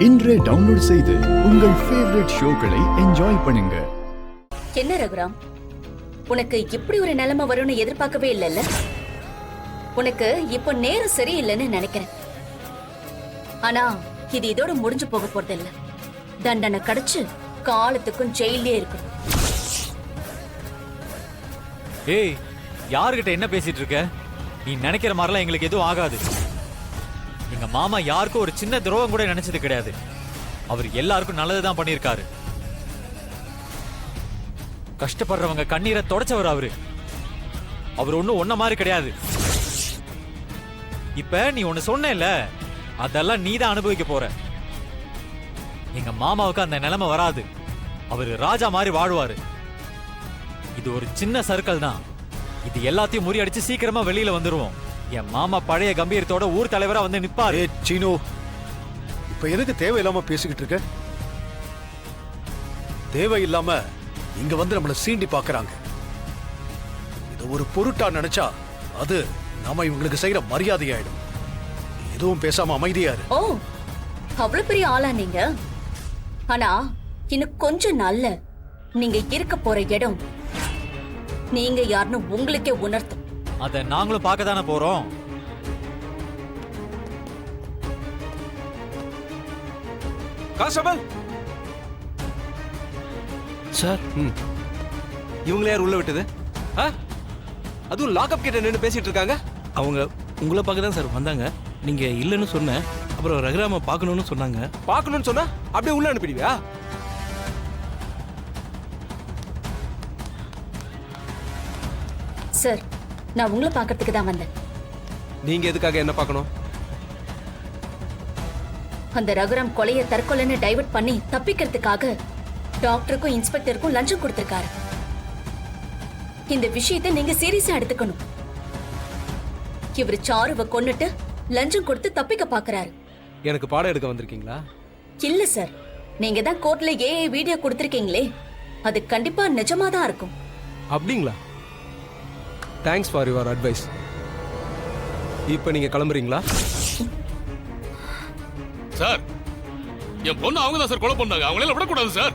இன்றே டவுன்லோட் செய்து உங்கள் ஃபேவரட் ஷோக்களை என்ஜாய் பண்ணுங்க. என்ன ரகுராம், உனக்கு இப்படி ஒரு நிலைமை வரும்னு எதிர்பார்க்கவே இல்லைல்ல? உனக்கு இப்போ நேரம் சரியில்லைன்னு நினைக்கிறேன். ஆனா இது இதோட முடிஞ்சு போக போறது இல்ல. தண்டனை கிடைச்சு காலத்துக்கும் ஜெயிலே இருக்கணும். ஏய், யார்கிட்ட என்ன பேசிட்டு இருக்க? நீ நினைக்கிற மாதிரிலாம் எங்களுக்கு எதுவும் ஆகாது. எங்க மாமா யாருக்கும் ஒரு சின்ன துரோகம் கூட நினைச்சது கிடையாது. அவர் எல்லாருக்கும் நல்லதுதான் பண்ணியிருக்காரு. கஷ்டப்படுறவங்க கண்ணீரை தொடச்சவர் அவரு. அவர் ஒன்னும் ஒன்ன மாதிரி கிடையாது. இப்ப நீ ஒன்னு சொன்னேல்ல, அதெல்லாம் நீதான் அனுபவிக்க போற. எங்க மாமாவுக்கு அந்த நிலைமை வராது. அவரு ராஜா மாதிரி வாழ்வாரு. இது ஒரு சின்ன சர்க்கிள் தான். இது எல்லாத்தையும் முறியடிச்சு சீக்கிரமா வெளியில வந்துருவோம். என் மாமா பழைய கம்பீரத்தோட ஊர் தலைவரா வந்து நிப்பாரு. சீனு, இப்ப எதுக்கு தேவையில்லாம பேசிக்கிட்டு இருக்க? தேவையில்லாம இங்க வந்து நம்மள சீண்டி பாக்குறாங்க. இது ஒரு பொருட்டா நினைச்சா அது நாம இவங்களுக்கு செய்யற மரியாதையாயிடும். எதுவும் பேசாம அமைதியாரு. ஓ, அவ்வளவு பெரிய ஆளா நீங்க? ஆனா இன்னும் கொஞ்சம் நாள்ல நீங்க இருக்க போற இடம் நீங்க யாருன்னு உங்களுக்கே உணர்த்தும். அத நாங்களும் பார்க்க தானே போறோம். கான்ஸ்டபிள் சார், இவங்கள யார் உள்ள விட்டது? அதுவும் லாக்அப் கிட்ட நின்று பேசிட்டு இருக்காங்க. அவங்க உங்களை பார்க்க தான் சார் வந்தாங்க. நீங்க இல்லைன்னு சொன்னேன். அப்புறம் ரகுராம பார்க்கணும்னு சொன்னாங்க. பார்க்கணும்னு சொன்னா அப்படியே உள்ள அனுப்பிடுவியா? சார், நான் உங்களை பார்க்கறதுக்கு தான் வந்தேன். நீங்க எதுக்காக என்ன பார்க்கணும்? அந்த ரகுராம் கொலையை தற்கொலைன்னு டைவர்ட் பண்ணி தப்பிக்கிறதுக்காக டாக்டருக்கும் இன்ஸ்பெக்டருக்கும் லஞ்சம் கொடுத்திருக்காரு. இந்த விஷயத்தை நீங்க சீரியஸா எடுத்துக்கணும். இவர் சாருவை கொன்னுட்டு லஞ்சம் கொடுத்து தப்பிக்க பாக்குறாரு. எனக்கு பாடம் எடுக்க வந்திருக்கீங்களா? இல்ல சார், நீங்க தான் கோர்ட்ல ஏஐ வீடியோ கொடுத்திருக்கீங்களே, அது கண்டிப்பா நிஜமா தான் இருக்கும். அப்படிங்களா? Thanks for your advice. இப்போ நீங்க கிளம்புறீங்களா? சார், என் பொண்ணு அவங்க தான் சார் கொலை பண்ணாங்க. அவங்களால விடக்கூடாது சார்.